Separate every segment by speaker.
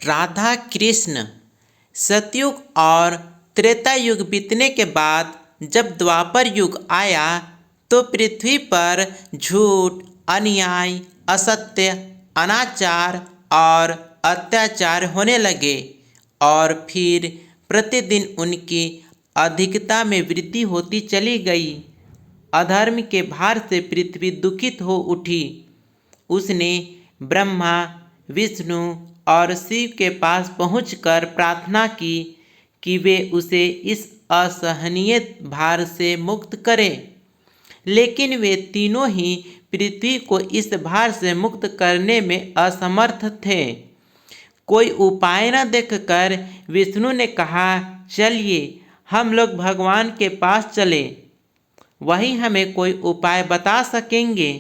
Speaker 1: राधा कृष्ण। सतयुग और त्रेता युग बीतने के बाद जब द्वापर युग आया तो पृथ्वी पर झूठ, अन्याय, असत्य, अनाचार और अत्याचार होने लगे और फिर प्रतिदिन उनकी अधिकता में वृद्धि होती चली गई। अधर्म के भार से पृथ्वी दुखित हो उठी। उसने ब्रह्मा, विष्णु और शिव के पास पहुंचकर प्रार्थना की कि वे उसे इस असहनीय भार से मुक्त करें, लेकिन वे तीनों ही पृथ्वी को इस भार से मुक्त करने में असमर्थ थे। कोई उपाय न देखकर विष्णु ने कहा, चलिए हम लोग भगवान के पास चलें, वही हमें कोई उपाय बता सकेंगे।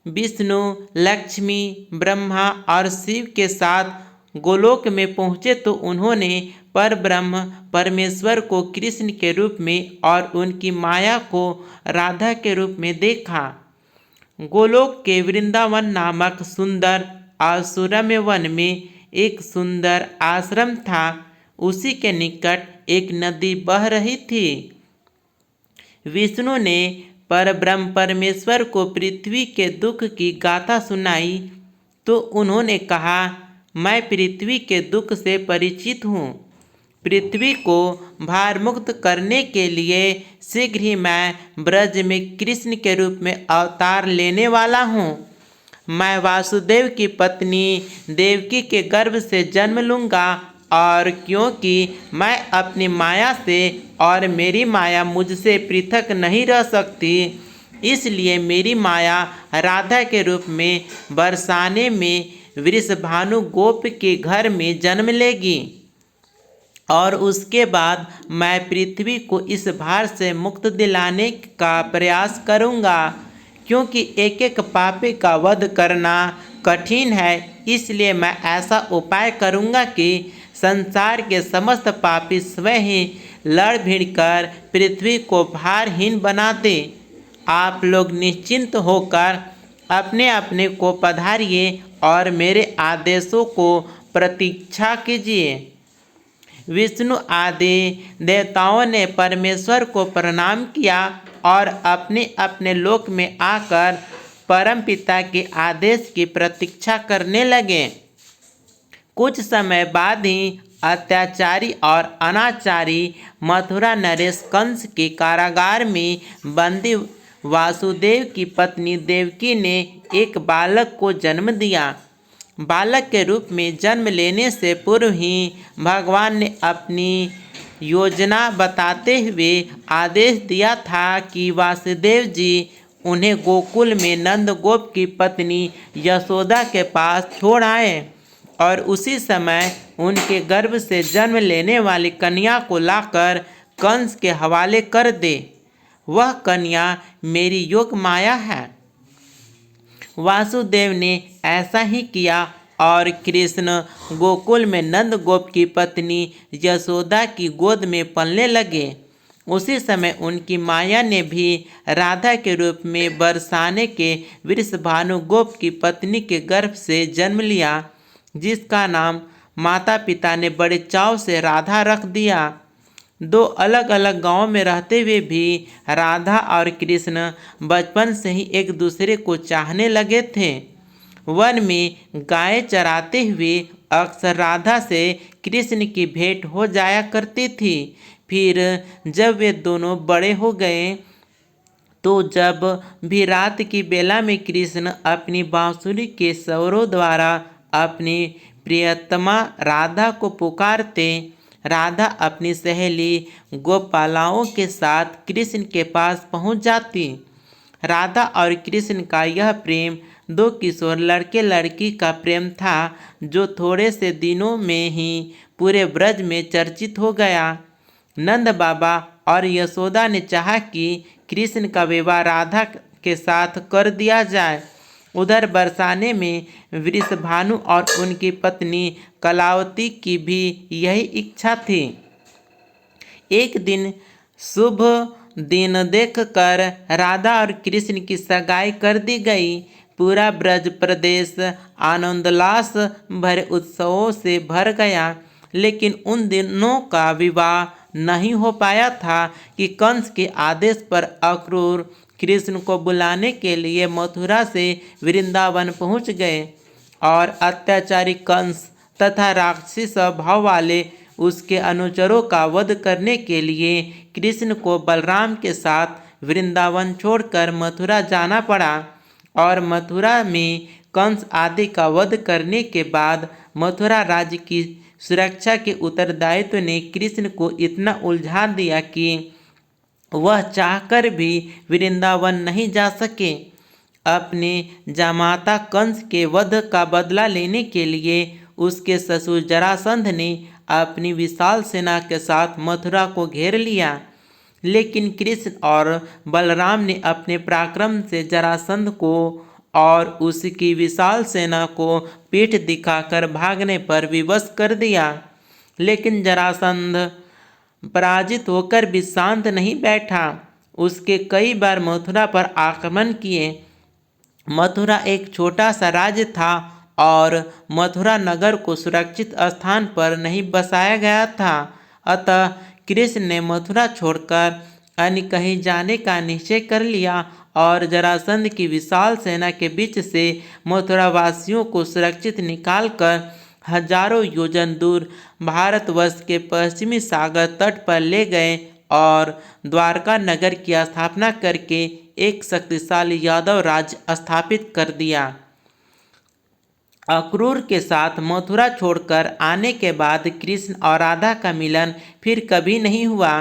Speaker 1: विष्णु, लक्ष्मी, ब्रह्मा और शिव के साथ गोलोक में पहुँचे तो उन्होंने परब्रह्म परमेश्वर को कृष्ण के रूप में और उनकी माया को राधा के रूप में देखा। गोलोक के वृंदावन नामक सुंदर और सुरम्य वन में एक सुंदर आश्रम था। उसी के निकट एक नदी बह रही थी। विष्णु ने परब्रह्म परमेश्वर को पृथ्वी के दुख की गाथा सुनाई तो उन्होंने कहा, मैं पृथ्वी के दुख से परिचित हूँ। पृथ्वी को भार मुक्त करने के लिए शीघ्र ही मैं ब्रज में कृष्ण के रूप में अवतार लेने वाला हूँ। मैं वासुदेव की पत्नी देवकी के गर्भ से जन्म लूँगा और क्योंकि मैं अपनी माया से और मेरी माया मुझसे पृथक नहीं रह सकती, इसलिए मेरी माया राधा के रूप में बरसाने में वृषभानु गोप के घर में जन्म लेगी और उसके बाद मैं पृथ्वी को इस भार से मुक्त दिलाने का प्रयास करूंगा। क्योंकि एक एक पापी का वध करना कठिन है, इसलिए मैं ऐसा उपाय करूंगा कि संसार के समस्त पापी स्वयं ही लड़ भिड़ कर पृथ्वी को भारहीन बना दे। आप लोग निश्चिंत होकर अपने अपने को पधारिए और मेरे आदेशों को प्रतीक्षा कीजिए। विष्णु आदि देवताओं ने परमेश्वर को प्रणाम किया और अपने अपने लोक में आकर परमपिता के आदेश की प्रतीक्षा करने लगे। कुछ समय बाद ही अत्याचारी और अनाचारी मथुरा नरेश कंस के कारागार में बंदी वासुदेव की पत्नी देवकी ने एक बालक को जन्म दिया। बालक के रूप में जन्म लेने से पूर्व ही भगवान ने अपनी योजना बताते हुए आदेश दिया था कि वासुदेव जी उन्हें गोकुल में नंद गोप की पत्नी यशोदा के पास छोड़ आए और उसी समय उनके गर्भ से जन्म लेने वाली कन्या को लाकर कंस के हवाले कर दे। वह कन्या मेरी योग माया है। वासुदेव ने ऐसा ही किया और कृष्ण गोकुल में नंद गोप की पत्नी यशोदा की गोद में पलने लगे। उसी समय उनकी माया ने भी राधा के रूप में बरसाने के वृषभानु गोप की पत्नी के गर्भ से जन्म लिया, जिसका नाम माता पिता ने बड़े चाव से राधा रख दिया। दो अलग अलग गांवों में रहते हुए भी राधा और कृष्ण बचपन से ही एक दूसरे को चाहने लगे थे। वन में गायें चराते हुए अक्सर राधा से कृष्ण की भेंट हो जाया करती थी। फिर जब वे दोनों बड़े हो गए तो जब भी रात की बेला में कृष्ण अपनी बांसुरी के स्वरों द्वारा अपनी प्रियतमा राधा को पुकारते, राधा अपनी सहेली गोपालाओं के साथ कृष्ण के पास पहुंच जाती। राधा और कृष्ण का यह प्रेम दो किशोर लड़के लड़की का प्रेम था, जो थोड़े से दिनों में ही पूरे ब्रज में चर्चित हो गया। नंद बाबा और यशोदा ने चाहा कि कृष्ण का विवाह राधा के साथ कर दिया जाए। उधर बरसाने में वृषभानु और उनकी पत्नी कलावती की भी यही इच्छा थी। एक दिन शुभ दिन देखकर राधा और कृष्ण की सगाई कर दी गई। पूरा ब्रज प्रदेश आनंदोल्लास भरे उत्सवों से भर गया। लेकिन उन दिनों का विवाह नहीं हो पाया था कि कंस के आदेश पर अक्रूर कृष्ण को बुलाने के लिए मथुरा से वृंदावन पहुंच गए और अत्याचारी कंस तथा राक्षसी स्वभाव वाले उसके अनुचरों का वध करने के लिए कृष्ण को बलराम के साथ वृंदावन छोड़कर मथुरा जाना पड़ा। और मथुरा में कंस आदि का वध करने के बाद मथुरा राज्य की सुरक्षा के उत्तरदायित्व ने कृष्ण को इतना उलझा दिया कि वह चाहकर भी वृंदावन नहीं जा सके। अपने जामाता कंस के वध का बदला लेने के लिए उसके ससुर जरासंध ने अपनी विशाल सेना के साथ मथुरा को घेर लिया। लेकिन कृष्ण और बलराम ने अपने पराक्रम से जरासंध को और उसकी विशाल सेना को पीठ दिखाकर भागने पर विवश कर दिया। लेकिन जरासंध पराजित होकर भी शांत नहीं बैठा। उसके कई बार मथुरा पर आक्रमण किए। मथुरा एक छोटा सा राज्य था और मथुरा नगर को सुरक्षित स्थान पर नहीं बसाया गया था। अतः कृष्ण ने मथुरा छोड़कर अन्य कहीं जाने का निश्चय कर लिया और जरासंध की विशाल सेना के बीच से मथुरावासियों को सुरक्षित निकालकर हजारों योजन दूर भारतवर्ष के पश्चिमी सागर तट पर ले गए और द्वारका नगर की स्थापना करके एक शक्तिशाली यादव राज्य स्थापित कर दिया। अक्रूर के साथ मथुरा छोड़कर आने के बाद कृष्ण और राधा का मिलन फिर कभी नहीं हुआ,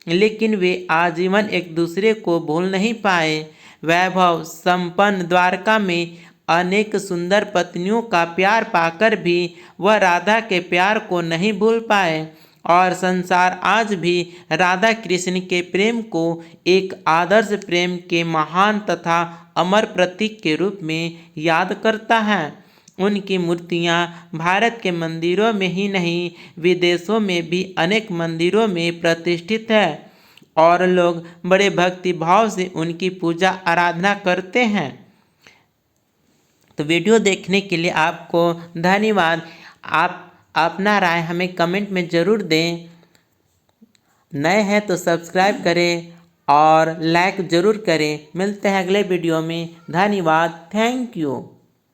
Speaker 1: लेकिन वे आजीवन एक दूसरे को भूल नहीं पाए। वैभव संपन्न द्वारका में अनेक सुंदर पत्नियों का प्यार पाकर भी वह राधा के प्यार को नहीं भूल पाए और संसार आज भी राधा कृष्ण के प्रेम को एक आदर्श प्रेम के महान तथा अमर प्रतीक के रूप में याद करता है। उनकी मूर्तियां भारत के मंदिरों में ही नहीं विदेशों में भी अनेक मंदिरों में प्रतिष्ठित है और लोग बड़े भक्ति भाव से उनकी पूजा आराधना करते हैं। तो वीडियो देखने के लिए आपको धन्यवाद। आप अपना राय हमें कमेंट में ज़रूर दें। नए हैं तो सब्सक्राइब करें और लाइक ज़रूर करें। मिलते हैं अगले वीडियो में। धन्यवाद। Thank you.